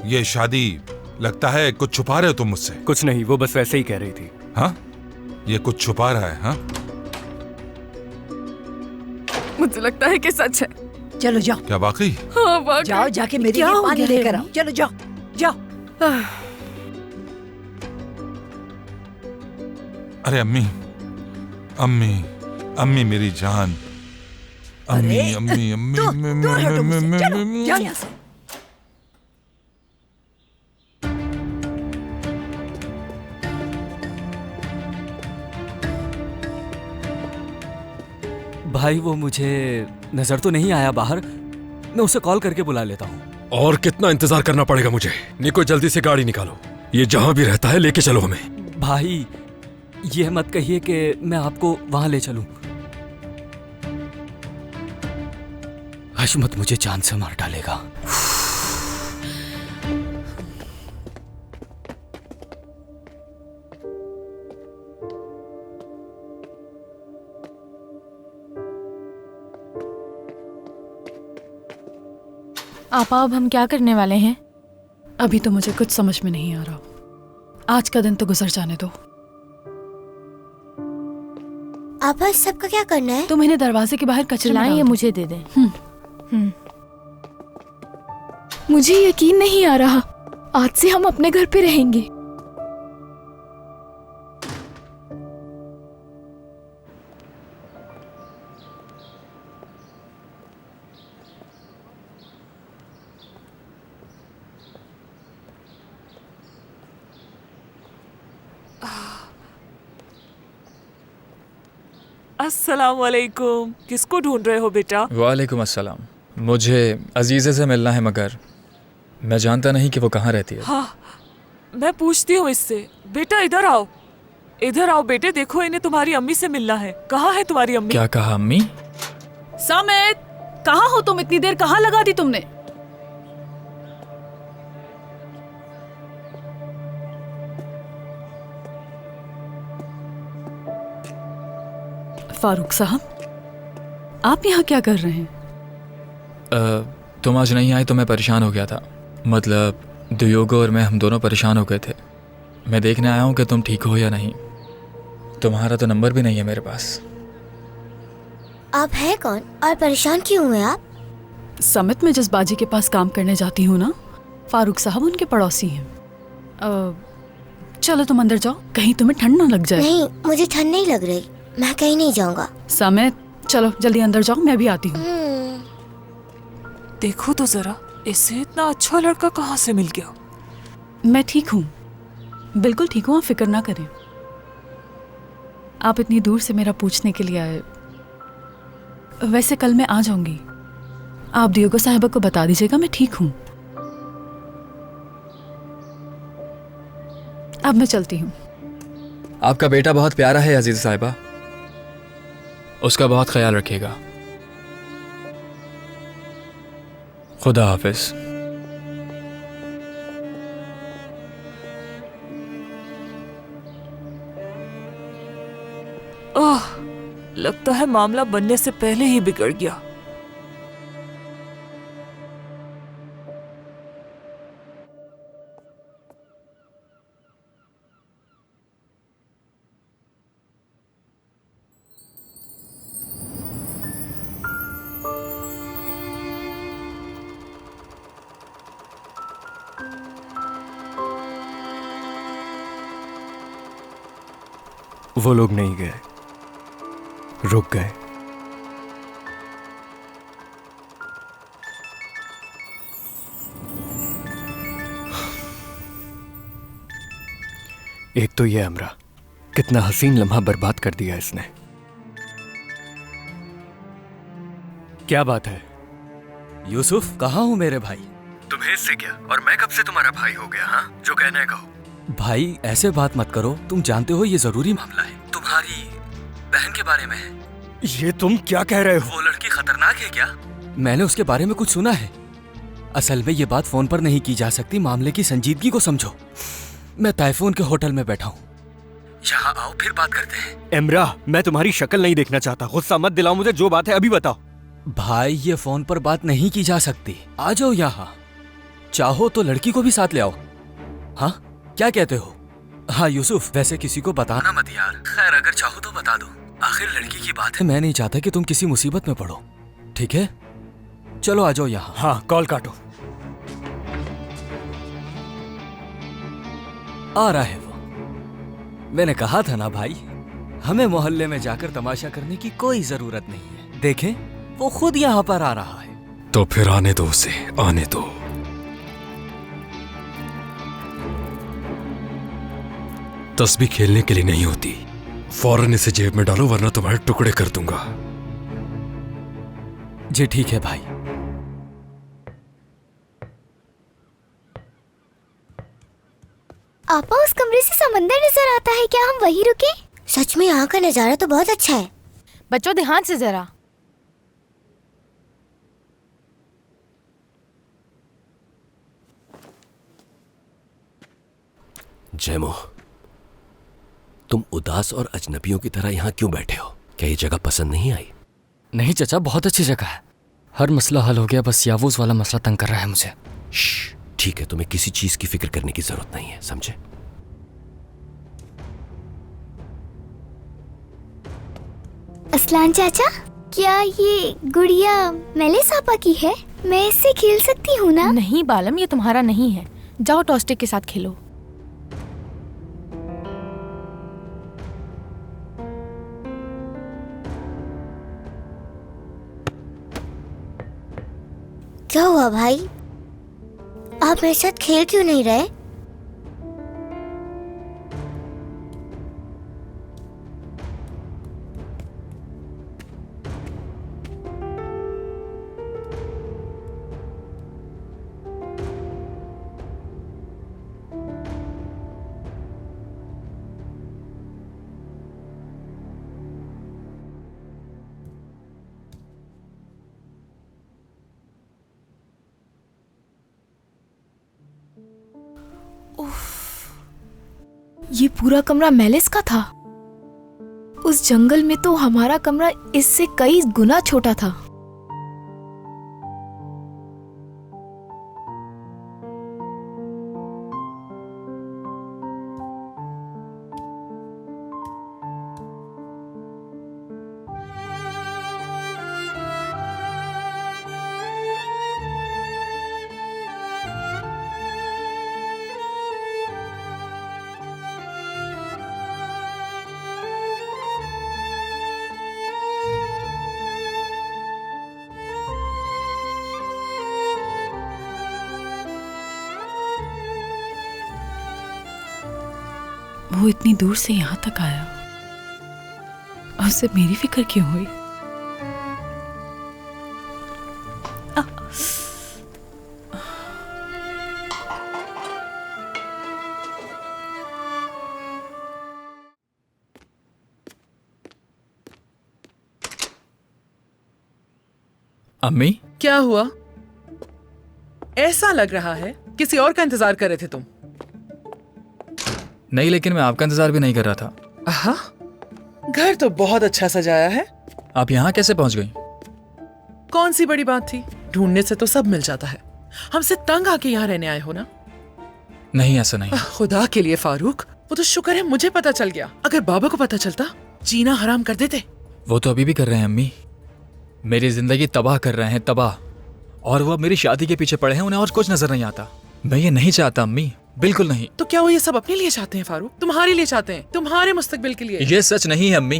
ये शादी लगता है कुछ छुपा रहे हो तुम मुझसे। कुछ नहीं, वो बस वैसे ही कह रही थी। हाँ, ये कुछ छुपा रहा है। हाँ, मुझे लगता है कि सच है। चलो जाओ। क्या वाकई? हाँ वाकई। जाओ जाके मेरे लिए पानी लेकर आओ। चलो जाओ जाओ। अरे अम्मी, अम्मी, अम्मी मेरी जान, अम्मी अम्मी अम्मी दूर हटो मुझसे। चलो जाओ यहाँ से। भाई वो मुझे नजर तो नहीं आया बाहर, मैं उसे कॉल करके बुला लेता हूँ। और कितना इंतजार करना पड़ेगा मुझे? निको, जल्दी से गाड़ी निकालो, ये जहां भी रहता है लेके चलो हमें। भाई ये मत कहिए कि मैं आपको वहां ले चलूं। हशमत मुझे जान से मार डालेगा। आपा, अब हम क्या करने वाले हैं? अभी तो मुझे कुछ समझ में नहीं आ रहा। आज का दिन तो गुजर जाने दो। आपा, इस सब का क्या करना है? तुम इन्हें दरवाजे के बाहर कचरे में लाएं, डाल ये दो। मुझे दे दें। मुझे यकीन नहीं आ रहा, आज से हम अपने घर पे रहेंगे। अस्सलाम वालेकुम। किसको ढूंढ रहे हो बेटा? वालेकुम अस्सलाम। मुझे अजीज़े से मिलना है, मगर मैं जानता नहीं कि वो कहाँ रहती है। हाँ, मैं पूछती हूँ इससे। बेटा इधर आओ, इधर आओ बेटे, देखो इन्हें तुम्हारी अम्मी से मिलना है। कहाँ है तुम्हारी अम्मी? क्या कहा अम्मी? सामित, कहाँ हो तुम? इतनी देर कहाँ लगा दी तुमने? फारूक साहब, आप यहाँ क्या कर रहे हैं? तुम आज नहीं आई तो मैं परेशान हो गया था। मतलब दुयोगो और मैं, हम दोनों परेशान हो गए थे। मैं देखने आया हूँ कि तुम ठीक हो या नहीं। तुम्हारा तो नंबर भी नहीं है मेरे पास। आप हैं कौन और परेशान क्यों हुए आप? समित, मैं जिस बाजी के पास काम करने जाती हूँ ना, फारूक साहब उनके पड़ोसी हैं। चलो तुम अंदर जाओ, कहीं तुम्हें ठंड ना लग जाए। नहीं, मुझे ठंड नहीं लग रही, मैं कहीं नहीं जाऊंगा। समित, चलो जल्दी अंदर जाओ, मैं भी आती हूँ। देखो तो जरा, इसे इतना अच्छा लड़का कहाँ से मिल गया? मैं ठीक हूँ, बिल्कुल ठीक हूँ, आप फिक्र ना करें। आप इतनी दूर से मेरा पूछने के लिए आए। वैसे कल मैं आ जाऊंगी, आप दियोगो साहिबा को बता दीजिएगा मैं ठीक हूँ। अब मैं चलती हूँ। आपका बेटा बहुत प्यारा है अजीज़ साहिबा, उसका बहुत ख्याल रखिएगा। खुदा हाफिज। ओह, लगता है मामला बनने से पहले ही बिगड़ गया। वो लोग नहीं गए, रुक गए। एक तो ये अमरा, कितना हसीन लम्हा बर्बाद कर दिया इसने। क्या बात है यूसुफ, कहाँ हो मेरे भाई? तुम्हें इससे क्या, और मैं कब से तुम्हारा भाई हो गया? हाँ, जो कहना है कहो। भाई ऐसे बात मत करो, तुम जानते हो ये जरूरी मामला है। तुम्हारी बहन के बारे में है। ये तुम क्या कह रहे हो? वो लड़की खतरनाक है क्या? मैंने उसके बारे में कुछ सुना है। असल में ये बात फोन पर नहीं की जा सकती, मामले की संजीदगी को समझो। मैं ताइफून के होटल में बैठा हूँ। यहाँ आओ, फिर बात करते हैं। इमरा, मैं तुम्हारी शक्ल नहीं देखना चाहता, गुस्सा मत दिलाओ मुझे, जो बात है अभी बताओ। भाई ये फोन पर बात नहीं की जा सकती, आ जाओ यहाँ। चाहो तो लड़की को भी साथ ले आओ। हाँ, क्या कहते हो? हाँ यूसुफ, वैसे किसी को बताना मत यार। खैर अगर चाहो तो बता दो, आखिर लड़की की बात है। मैं नहीं चाहता कि तुम किसी मुसीबत में पड़ो, ठीक है? चलो आ जाओ यहाँ। हाँ, कॉल काटो। आ रहा है वो। मैंने कहा था ना भाई, हमें मोहल्ले में जाकर तमाशा करने की कोई जरूरत नहीं है। देखें, वो खुद यहाँ पर आ रहा है। तो फिर आने दो उसे, आने दो। तस्बीह खेलने के लिए नहीं होती। फौरन इसे जेब में डालो वरना तुम्हारे टुकड़े कर दूंगा। जी ठीक है भाई। आपा, उस कमरे से समंदर नजर आता है, क्या हम वहीं रुके? सच में यहाँ का नजारा तो बहुत अच्छा है। बच्चों ध्यान से जरा। जैमो, तुम उदास और अजनबियों की तरह यहाँ क्यों बैठे हो? क्या ये जगह पसंद नहीं आई? नहीं चचा, बहुत अच्छी जगह है। हर मसला हल हो गया, बस यावूस वाला मसला तंग कर रहा है मुझे। ठीक है, तुम्हें किसी चीज की फिक्र करने की जरूरत नहीं है, समझे? असलान चाचा, क्या ये गुड़िया मेलिस आपा की है? मैं इससे खेल सकती हूँ ना? नहीं बालम, ये तुम्हारा नहीं है। जाओ टॉस्टिक के साथ खेलो। क्या हुआ भाई? आप मेरे साथ खेल क्यों नहीं रहे? ये पूरा कमरा मेलिस का था। उस जंगल में तो हमारा कमरा इससे कई गुना छोटा था। वो इतनी दूर से यहाँ तक आया, उससे मेरी फिक्र क्यों हुई? अम्मी, क्या हुआ? ऐसा लग रहा है किसी और का इंतजार कर रहे थे तुम। नहीं, लेकिन मैं आपका इंतजार भी नहीं कर रहा था। हाँ, घर तो बहुत अच्छा सजाया है। आप यहाँ कैसे पहुंच गई? कौन सी बड़ी बात थी, ढूंढने से तो सब मिल जाता है। हमसे तंग आके यहाँ रहने आए हो ना? नहीं, ऐसा नहीं। खुदा के लिए फारूक, वो तो शुक्र है मुझे पता चल गया। अगर बाबा को पता चलता, जीना हराम कर देते। वो तो अभी भी कर रहे हैं अम्मी, मेरी जिंदगी तबाह कर रहे हैं, तबाह। और वो अब मेरी शादी के पीछे पड़े हैं, उन्हें और कुछ नजर नहीं आता। मैं ये नहीं चाहता अम्मी, बिल्कुल नहीं। तो क्या वो ये सब अपने लिए चाहते हैं फारूक? तुम्हारे लिए चाहते हैं, तुम्हारे मुस्तकबिल के लिए? ये सच नहीं है अम्मी,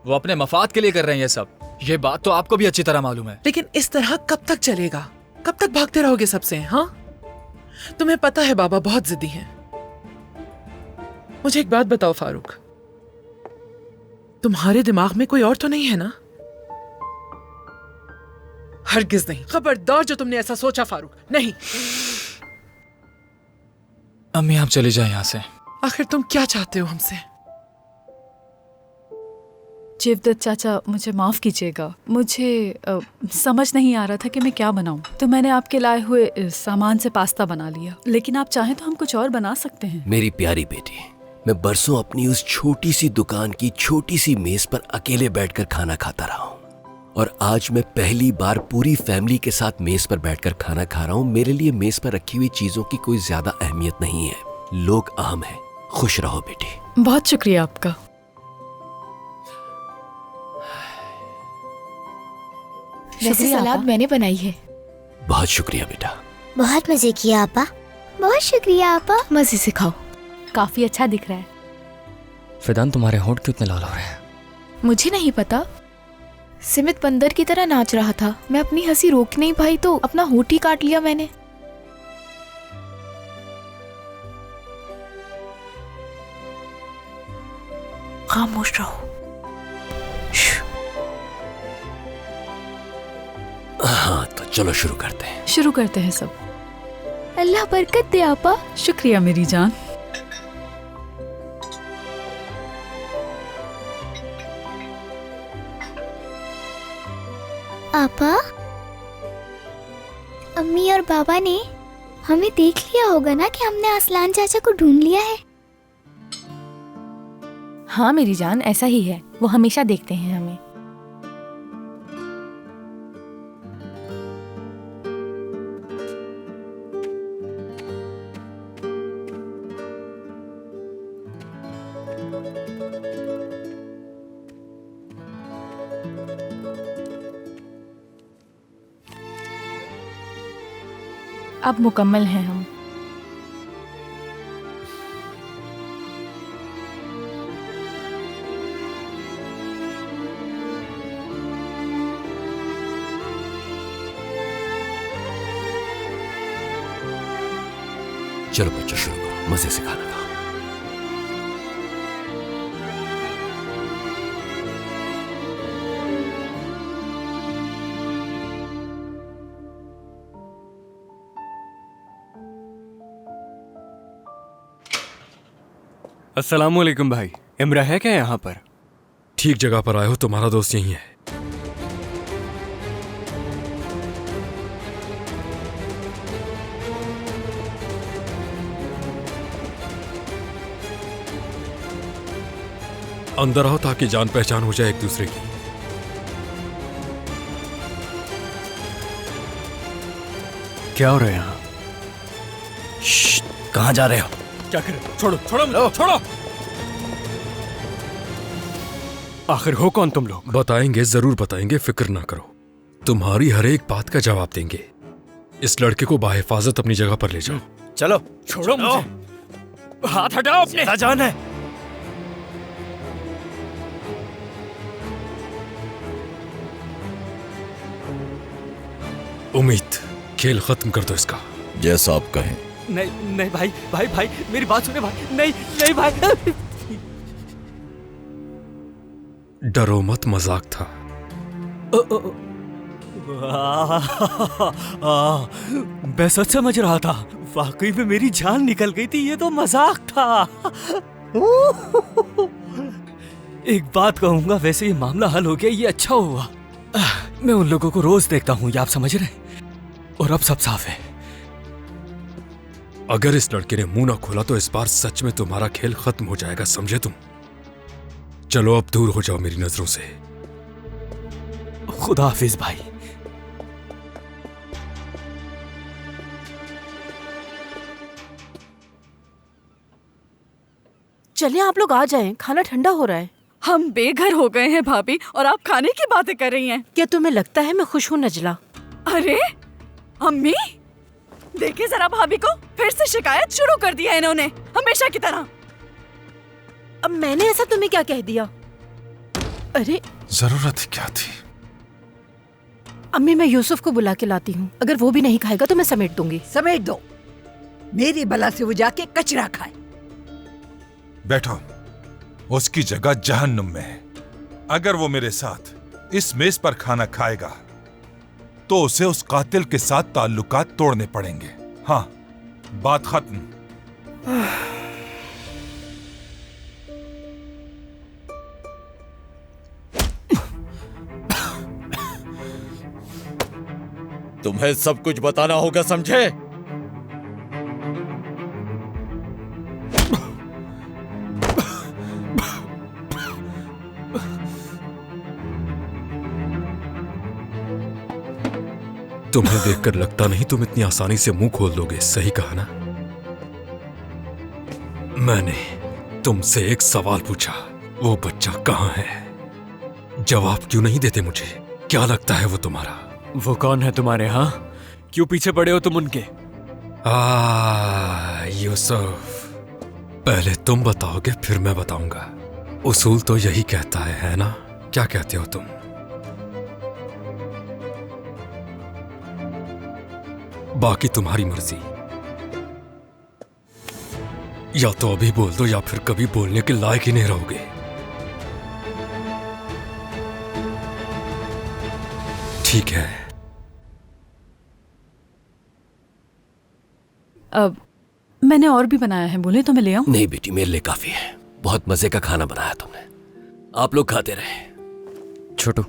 वो अपने मफाद के लिए कर रहे हैं ये सब। ये बात तो आपको भी अच्छी तरह मालूम है। लेकिन इस तरह कब तक चलेगा? कब तक भागते रहोगे सबसे? हाँ, तुम्हें पता है बाबा बहुत जिद्दी हैं। मुझे एक बात बताओ फारूक, तुम्हारे दिमाग में कोई और तो नहीं है ना? हरगिज नहीं, खबरदार जो तुमने ऐसा सोचा फारूक, नहीं। अम्मी आप चली जाए यहाँ से। आखिर तुम क्या चाहते हो हमसे? जेवदत्त चाचा, मुझे माफ कीजिएगा। मुझे समझ नहीं आ रहा था कि मैं क्या बनाऊं, तो मैंने आपके लाए हुए सामान से पास्ता बना लिया। लेकिन आप चाहें तो हम कुछ और बना सकते हैं। मेरी प्यारी बेटी, मैं बरसों अपनी उस छोटी सी दुकान की छोटी सी मेज पर अकेले बैठकर खाना खाता रहा हूँ। और आज मैं पहली बार पूरी फैमिली के साथ मेज पर बैठकर खाना खा रहा हूं। मेरे लिए मेज पर रखी हुई चीजों की कोई ज्यादा अहमियत नहीं है। लोग अहम है। खुश रहो बेटी। बहुत शुक्रिया आपका। वैसे सलाद मैंने बनाई है। बहुत शुक्रिया बेटा। बहुत मजे किया आपा। बहुत शुक्रिया आपा। मजे से खाओ। काफी अच्छा दिख रहा है। फिदान, तुम्हारे होंठ क्यों इतने लाल हो रहे हैं? मुझे नहीं पता। सिमित बंदर की तरह नाच रहा था। मैं अपनी हंसी रोक नहीं पाई तो अपना होठ ही काट लिया मैंने। खामोश रहो। हाँ तो चलो शुरू करते हैं। शुरू करते हैं सब। अल्लाह बरकत दे आपा। शुक्रिया मेरी जान। आपा, अम्मी और बाबा ने हमें देख लिया होगा ना कि हमने असलान चाचा को ढूंढ लिया है। हाँ मेरी जान, ऐसा ही है। वो हमेशा देखते हैं हमें। अब मुकम्मल हैं हम। चलो बच्चों शुरू करो। मजे से खाना खाओ। अस्सलामुअलैकुम भाई। इमरा है क्या यहाँ पर? ठीक जगह पर आए हो। तुम्हारा दोस्त यही है। अंदर आओ ताकि जान पहचान हो जाए एक दूसरे की। क्या हो रहा है यहाँ? कहाँ जा रहे हो? क्या करें? छोड़ो छोड़ो मुझे, छोड़ो। आखिर हो कौन तुम लोग? बताएंगे, जरूर बताएंगे, फिक्र ना करो। तुम्हारी हर एक बात का जवाब देंगे। इस लड़के को बाहिफाजत अपनी जगह पर ले जाओ। चलो। छोड़ो मुझे। हाथ हटाओ अपने। क्या जान है? उम्मीद, खेल खत्म कर दो इसका। जैसा आप कहें। नहीं नहीं भाई, भाई भाई मेरी बात सुने भाई। नहीं नहीं भाई। डरो मत, मजाक था। मैं सच समझ रहा था। वाकई में मेरी जान निकल गई थी। ये तो मजाक था। एक बात कहूंगा, वैसे ये मामला हल हो गया, ये अच्छा हुआ। मैं उन लोगों को रोज देखता हूँ, ये आप समझ रहे हैं? और अब सब साफ है। अगर इस लड़के ने मुंह ना खोला तो इस बार सच में तुम्हारा खेल खत्म हो जाएगा, समझे तुम? चलो अब दूर हो जाओ मेरी नजरों से। खुदा हाफिज भाई। चलिए आप लोग आ जाएं, खाना ठंडा हो रहा है। हम बेघर हो गए हैं भाभी, और आप खाने की बातें कर रही हैं। क्या तुम्हें लगता है मैं खुश हूँ नजला? अरे अम्मी, देखिए जरा भाभी को, फिर से शिकायत शुरू कर दिया है इन्होंने, हमेशा की तरह। अब मैंने ऐसा तुम्हें क्या कह दिया? अरे जरूरत क्या थी? अम्मी, मैं यूसुफ को बुला के लाती हूँ। अगर वो भी नहीं खाएगा तो मैं समेट दूंगी। समेट दो। मेरी बला से वो जाके कचरा खाए। बैठो। उसकी जगह जहन्नुम में है। अगर वो मेरे साथ इस मेज पर खाना खाएगा तो उसे उस कातिल के साथ ताल्लुकात तोड़ने पड़ेंगे। हाँ, बात खत्म। तुम्हें सब कुछ बताना होगा, समझे? तुम्हें देखकर लगता नहीं तुम इतनी आसानी से मुंह खोल दोगे, सही कहा ना? मैंने तुमसे एक सवाल पूछा, वो बच्चा कहाँ है? जवाब क्यों नहीं देते मुझे? क्या लगता है वो तुम्हारा? वो कौन है तुम्हारे यहाँ? क्यों पीछे पड़े हो तुम उनके? यूसुफ, पहले तुम बताओगे फिर मैं बताऊंगा। उसूल तो यही कहता है ना? क्या कहते हो तुम? बाकी तुम्हारी मर्जी। या तो अभी बोल दो या फिर कभी बोलने के लायक ही नहीं रहोगे। ठीक है। अब मैंने और भी बनाया है, बोले तो मैं ले आऊं? नहीं बेटी, मेरे लिए काफी है। बहुत मजे का खाना बनाया तुमने। आप लोग खाते रहे। छोटू,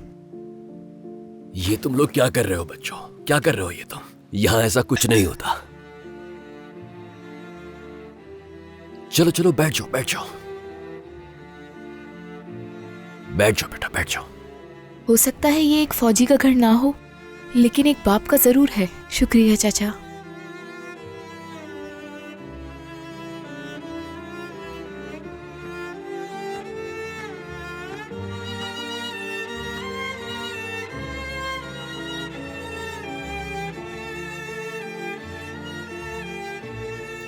ये तुम लोग क्या कर रहे हो बच्चों? क्या कर रहे हो ये तुम? यहां ऐसा कुछ नहीं होता। चलो चलो बैठ जाओ, बैठ जाओ, बैठ जाओ बेटा, बैठ जाओ। हो सकता है ये एक फौजी का घर ना हो, लेकिन एक बाप का जरूर है। शुक्रिया चाचा।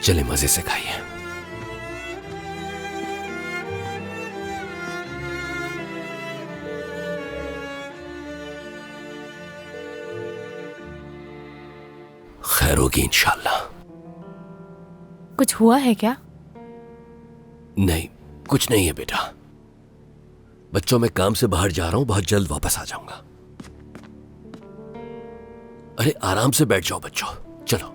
चले मजे से खाइए। खैर होगी इंशाल्लाह। कुछ हुआ है क्या? नहीं, कुछ नहीं है बेटा। बच्चों, मैं काम से बाहर जा रहा हूं, बहुत जल्द वापस आ जाऊंगा। अरे आराम से बैठ जाओ बच्चों, चलो,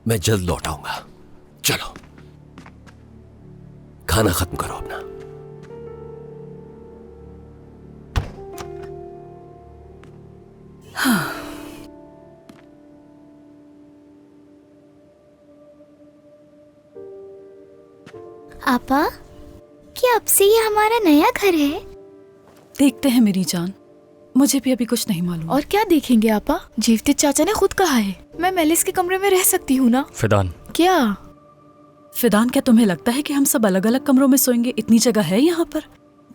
मैं जल्द लौट आऊंगा। चलो, खाना खत्म करो अपना। हाँ। आपा, क्या अब से ये हमारा नया घर है? देखते हैं मेरी जान, मुझे भी अभी कुछ नहीं मालूम। और क्या देखेंगे आपा? जीवते चाचा ने खुद कहा है मैं मेलिस के कमरे में रह सकती हूँ ना। फिदान, क्या फिदान, क्या तुम्हें लगता है कि हम सब अलग अलग कमरों में सोएंगे? इतनी जगह है यहाँ पर।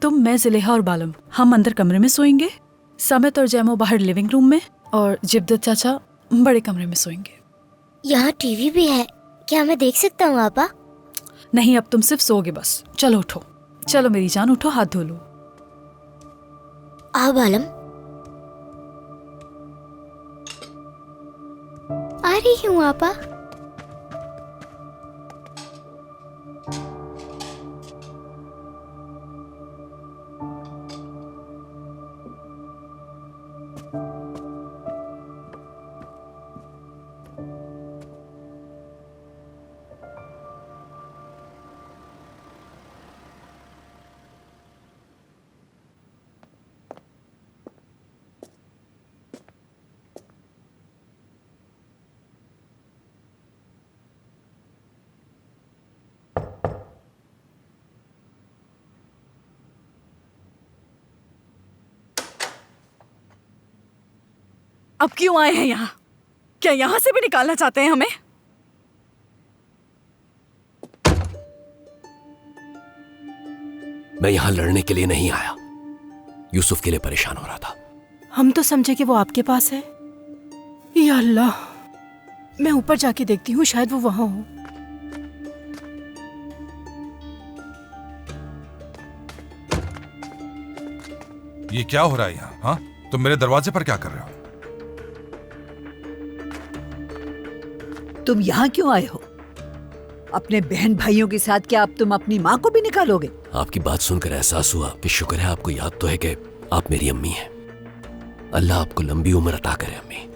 तुम, मैं, जिलेहा और बालम, हम अंदर कमरे में सोएंगे। समित और जैमो बाहर लिविंग रूम में, और जिब्दत चाचा बड़े कमरे में सोएंगे। यहाँ टीवी भी है, क्या मैं देख सकता हूँ आपा? नहीं, अब तुम सिर्फ सोओगे बस। चलो उठो, चलो मेरी जान उठो, हाथ धो लो। आओ बालम। आ रही हूँ आपा। अब क्यों आए हैं यहाँ? क्या यहाँ से भी निकालना चाहते हैं हमें? मैं यहां लड़ने के लिए नहीं आया, यूसुफ के लिए परेशान हो रहा था। हम तो समझे कि वो आपके पास है। या अल्लाह, मैं ऊपर जाके देखती हूँ, शायद वो वहां हो। ये क्या हो रहा है यहाँ? हाँ, तुम मेरे दरवाजे पर क्या कर रहे हो? तुम यहाँ क्यों आए हो? अपने बहन भाइयों के साथ क्या अब तुम अपनी माँ को भी निकालोगे? आपकी बात सुनकर एहसास हुआ कि शुक्र है आपको याद तो है कि आप मेरी अम्मी हैं। अल्लाह आपको लंबी उम्र अता करे अम्मी।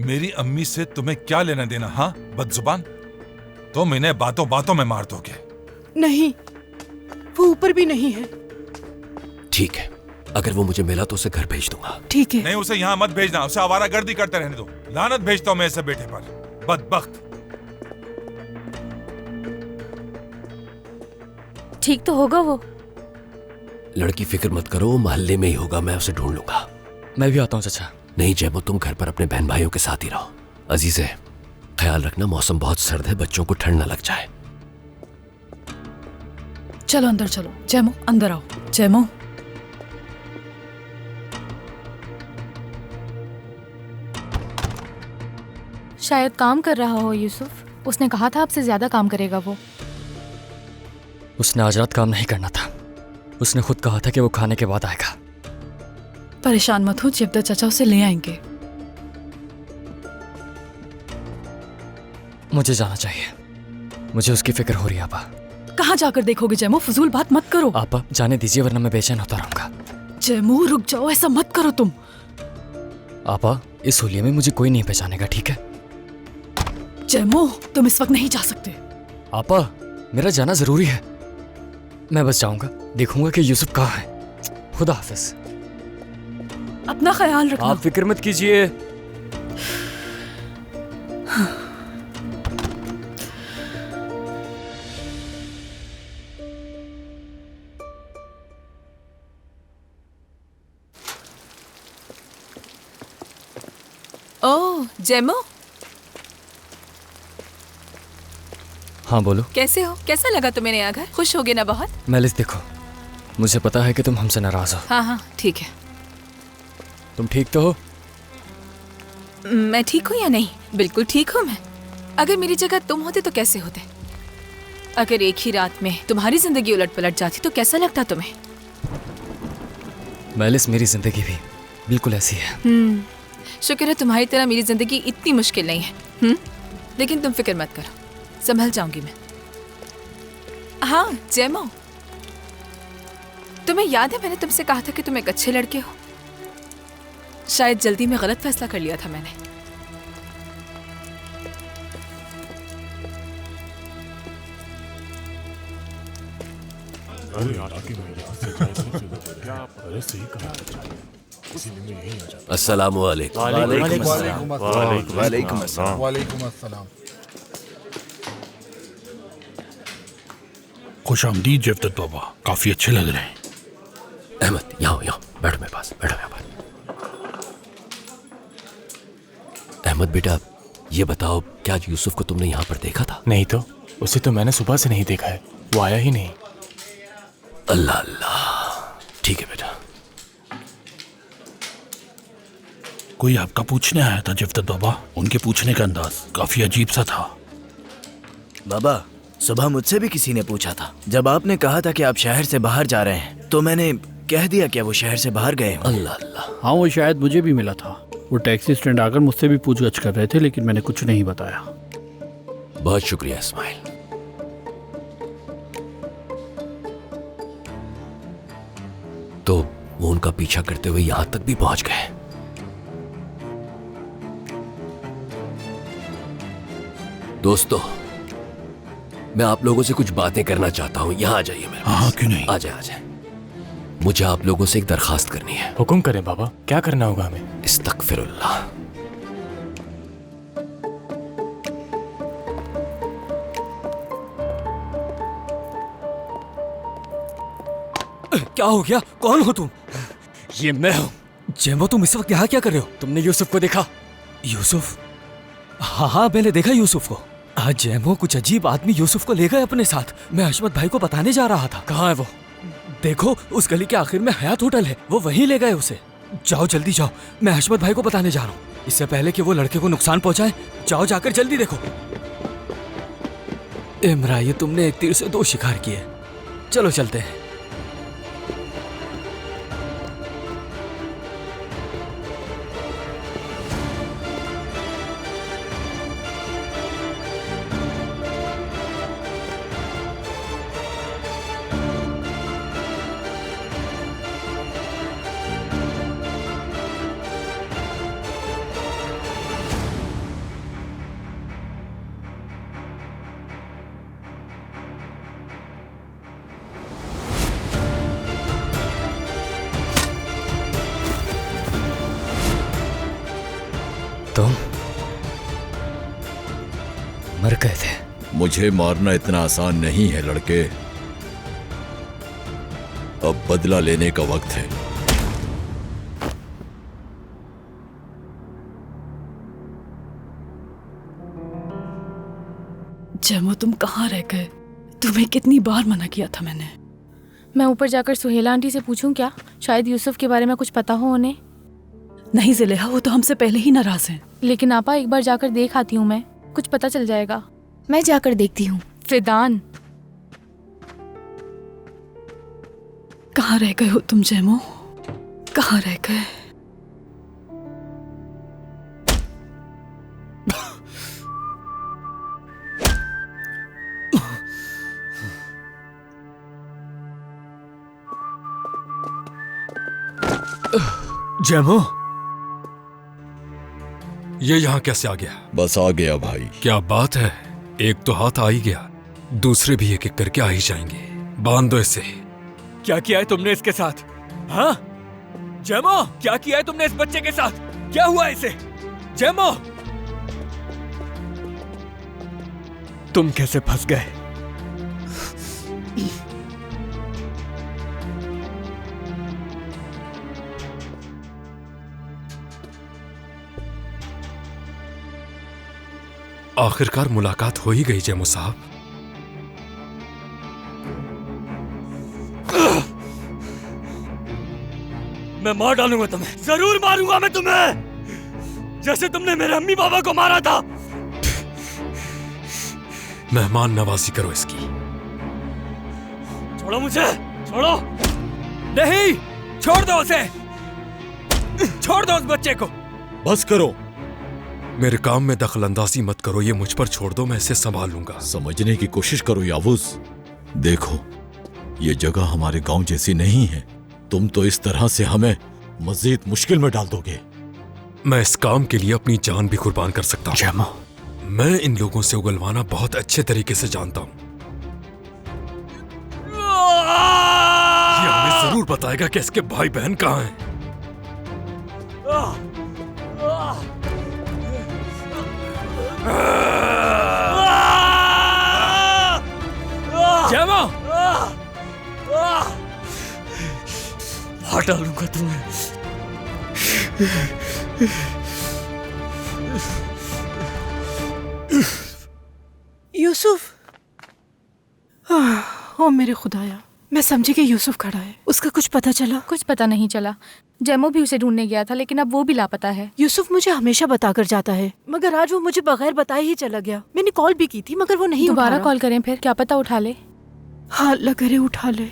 मेरी अम्मी से तुम्हें क्या लेना देना? हाँ बदजुबान, तुम इन्हें बातों बातों में मार दोगे। नहीं, वो ऊपर भी नहीं है। ठीक है, अगर वो मुझे मिला तो उसे घर भेज दूंगा। ठीक है। नहीं, उसे यहाँ मत भेजना, उसे आवारागर्दी करते रहने दो। लानत भेजता हूँ मैं ऐसे बेटे पर, बदबख्त। ठीक तो होगा वो? लड़की फिक्र मत करो, वो मोहल्ले में ही होगा, मैं उसे ढूंढ लूंगा। मैं भी आता हूँ चाचा। नहीं जैमो, तुम घर पर अपने बहन भाइयों के साथ ही रहो। अजीजे, ख्याल रखना, मौसम बहुत सर्द है, बच्चों को ठंड न लग जाए। चलो अंदर चलो। जैमो अंदर आओ। जैमो शायद काम कर रहा हो यूसुफ। उसने कहा था आपसे ज्यादा काम करेगा वो। उसने आज रात काम नहीं करना था। उसने खुद कहा था कि वो खाने के बाद आएगा। परेशान मत हो, जिब्दत चाचा उसे ले आएंगे। मुझे जाना चाहिए, मुझे उसकी फिक्र हो रही है। आपा कहाँ जाकर देखोगे जैमो? फजूल बात मत करो। आपा जाने दीजिए वरना मैं बेचैन होता रहूंगा। जैमो रुक जाओ, ऐसा मत करो तुम। आपा इस होलिये में मुझे कोई नहीं पहचानेगा, ठीक है? जैमो तुम इस वक्त नहीं जा सकते। आपा मेरा जाना जरूरी है। मैं बस जाऊंगा, देखूंगा कि यूसुफ कहाँ है। खुदा हाफिज। अपना ख्याल रखना। आप फिक्र मत कीजिए। ओह जेमो, हाँ बोलो। कैसे हो? कैसा लगा तुम्हें नया घर? खुश होगे ना बहुत? मेलिस देखो, मुझे पता है कि तुम हमसे नाराज हो। हाँ हाँ ठीक है। तुम ठीक तो हो? मैं ठीक हूँ या नहीं? बिल्कुल ठीक हूँ मैं। अगर मेरी जगह तुम होते तो कैसे होते? अगर एक ही रात में तुम्हारी जिंदगी उलट पलट जाती तो कैसा लगता तुम्हें? मेलिस मेरी जिंदगी भी बिल्कुल ऐसी है। शुक्र है तुम्हारी तरह मेरी जिंदगी इतनी मुश्किल नहीं है। लेकिन तुम फिक्र मत करो, संभल जाऊंगी मैं। हाँ जैमो, तुम्हें याद है मैंने तुमसे कहा था कि तुम एक अच्छे लड़के हो? शायद जल्दी में गलत फैसला कर लिया था मैंने। अस्सलामु अलैकुम। वालेकुम अस्सलाम। खुश आमदीद जब्दत बाबा, काफी अच्छे लग रहे हैं। अहमद यहाँ यहाँ बैठो मेरे पास, बैठो यहाँ पर। अहमद बेटा ये बताओ, क्या आज यूसुफ को तुमने यहाँ पर देखा था? नहीं तो, उसे तो मैंने सुबह से नहीं देखा है, वो आया ही नहीं। अल्लाह अल्लाह, ठीक है बेटा। कोई आपका पूछने आया था जब्दत बाबा, उनके पूछने का अंदाज काफी अजीब सा था। बाबा सुबह मुझसे भी किसी ने पूछा था। जब आपने कहा था कि आप शहर से बाहर जा रहे हैं तो मैंने कह दिया कि वो शहर से बाहर गए। अल्लाह अल्लाह। हाँ वो शायद मुझे भी मिला था। वो टैक्सी स्टैंड आकर मुझसे भी पूछगछ कर रहे थे, लेकिन मैंने कुछ नहीं बताया। बहुत शुक्रिया इस्माइल। तो वो उनका पीछा करते हुए यहां तक भी पहुंच गए। दोस्तों मैं आप लोगों से कुछ बातें करना चाहता हूँ, यहाँ आ जाइए मेरे पास। हाँ क्यों नहीं, आ जाए आ जाए। मुझे आप लोगों से एक दरखास्त करनी है। हुक्म करें बाबा, क्या करना होगा हमें? इस्तगफिरुल्लाह। क्या हो गया? कौन हो तुम? ये मैं हूँ। जेमो तुम इस वक्त यहाँ क्या कर रहे हो? तुमने यूसुफ को देखा? यूसुफ? हाँ हाँ मैंने देखा यूसुफ को। आज जेमो कुछ अजीब आदमी यूसुफ को ले गए अपने साथ। मैं अशमत भाई को बताने जा रहा था। कहाँ है वो? देखो उस गली के आखिर में हयात होटल है, वो वहीं ले गए उसे। जाओ जल्दी जाओ, मैं अशमत भाई को बताने जा रहा हूँ, इससे पहले कि वो लड़के को नुकसान पहुंचाए। जाओ जाकर जल्दी देखो। इमरा ये तुमने एक तीर से दो शिकार किए। चलो चलते हैं। तुम मर गए थे। मुझे मारना इतना आसान नहीं है लड़के, अब बदला लेने का वक्त है। जैमो तुम कहाँ रह गए? तुम्हें कितनी बार मना किया था मैंने। मैं ऊपर जाकर सुहेला आंटी से पूछूं क्या? शायद यूसुफ के बारे में कुछ पता हो उन्हें। नहीं ज़ुलेहा, वो तो हमसे पहले ही नाराज हैं। लेकिन आपा एक बार जाकर देख आती हूँ मैं, कुछ पता चल जाएगा। मैं जाकर देखती हूँ। फिदान, कहाँ रह गए हो तुम जैमो? कहाँ रह गए? जैमो, ये यहाँ कैसे आ गया? बस आ गया भाई। क्या बात है, एक तो हाथ आ ही गया, दूसरे भी एक एक करके आ ही जाएंगे। बांध दो इसे। क्या किया है तुमने इसके साथ? हाँ जैमो, क्या किया है तुमने इस बच्चे के साथ? क्या हुआ इसे? जैमो, तुम कैसे फंस गए? आखिरकार मुलाकात हो ही गई जैमो साहब। मैं मार डालूंगा तुम्हें, जरूर मारूंगा मैं तुम्हें, जैसे तुमने मेरे अम्मी पापा को मारा था। मेहमान नवाजी करो इसकी। छोड़ो मुझे, छोड़ो। नहीं, छोड़ दो उसे, छोड़ दो उस बच्चे को। बस करो। मेरे काम में दखल अंदाजी मत करो, ये मुझ पर छोड़ दो, मैं इसे संभाल लूंगा। समझने की कोशिश करो यावुस। देखो, ये जगह हमारे गांव जैसी नहीं है। तुम तो इस तरह से हमें मजीद मुश्किल में डाल दोगे। मैं इस काम के लिए अपनी जान भी कुर्बान कर सकता हूँ। जैमो, मैं इन लोगों से उगलवाना बहुत अच्छे तरीके से जानता हूँ। ये हमें जरूर बताएगा कि इसके भाई बहन कहाँ हैं। जैमो, मार डालूंगा तुम्हें। यूसुफ, ओ मेरे खुदाया, मैं समझी कि यूसुफ खड़ा है। उसका कुछ पता चला? कुछ पता नहीं चला। जैमो भी उसे ढूंढने गया था, लेकिन अब वो भी लापता है। यूसुफ मुझे हमेशा बताकर जाता है, मगर आज वो मुझे बगैर बताए ही चला गया। मैंने कॉल भी की थी, मगर वो नहीं उठा रहा। दोबारा कॉल करें फिर, क्या पता उठा ले। हाँ, अल्लाह करे उठा ले।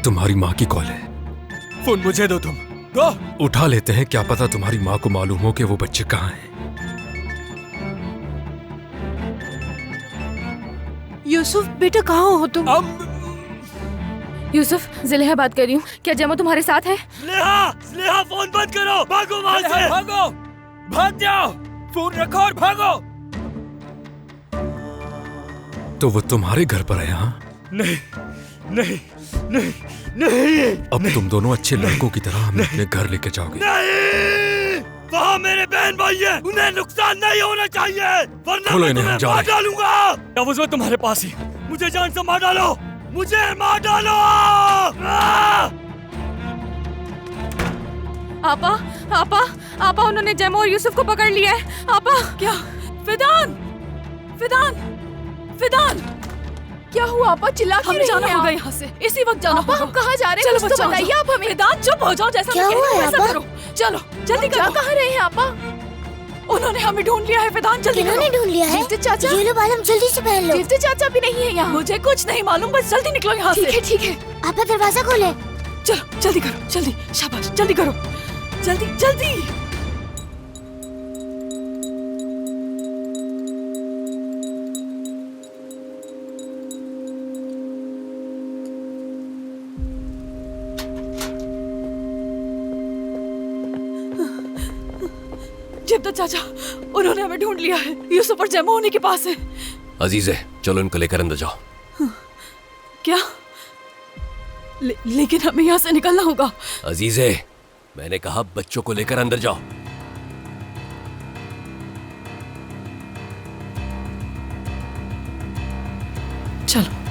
तुम्हारी माँ की कॉल है। फोन मुझे दो, तुम दो। उठा लेते हैं, क्या पता तुम्हारी माँ को मालूम हो कि वो बच्चे कहाँ हैं। यूसुफ बेटा, कहाँ हो तुम? यूसुफ, ज़ुलेहा बात कर रही हूँ। क्या जैमो तुम्हारे साथ है? ज़ुलेहा, फोन बंद करो, भागो वहाँ से। भागो, भाग जाओ, फोन रखो और भागो। तो वो तुम्हारे घर पर है? हाँ? नहीं, नहीं, नहीं, नहीं। अब नहीं, तुम दोनों अच्छे लड़कों की तरह हमें अपने घर लेके जाओगे। नहीं, वहाँ मेरे बहन भाई हैं, उन्हें नुकसान नहीं होना चाहिए, वरना मैं तुम्हें मार डालूंगा। यावुस, वो तुम्हारे पास ही, मुझे जान से मार डालो, मुझे मार डालो। आपा, आपा, आपा, उन्होंने जैमो और यूसुफ को पकड़ लिया है। आपा, क्या? फिदान, फिदान, फिदान, क्या हुआ? आपा चिल्ला क्यों रही हैं? जाना होगा यहाँ से, इसी वक्त जाना होगा। हम कहाँ जा रहे हैं? कुछ तो बताइए आप हमें। फिदान, चुप हो जाओ, जैसा मैं कह रही हूँ वैसा करो। चलो जल्दी करो। कहाँ रहे हैं आपा? उन्होंने हमें ढूंढ लिया है। फिदान, जल्दी करो। किन्होंने ढूंढ लिया है? जीते चाचा, ये लो बालम, जल्दी से पहन लो। जीते चाचा भी नहीं है यहाँ। मुझे कुछ नहीं मालूम, बस जल्दी निकलो यहाँ से। ठीक है, ठीक है। आपा दरवाजा खोले। चलो जल्दी करो, जल्दी, शाबाश, जल्दी करो, जल्दी जल्दी। जिब्दत चाचा, उन्होंने हमें ढूंढ लिया है। यूसुफ और जैमो उन्हीं के पास है। अजीज़े, चलो इनको लेकर अंदर जाओ। क्या? लेकिन हमें यहाँ से निकलना होगा। अजीज़े, मैंने कहा बच्चों को लेकर अंदर जाओ। चलो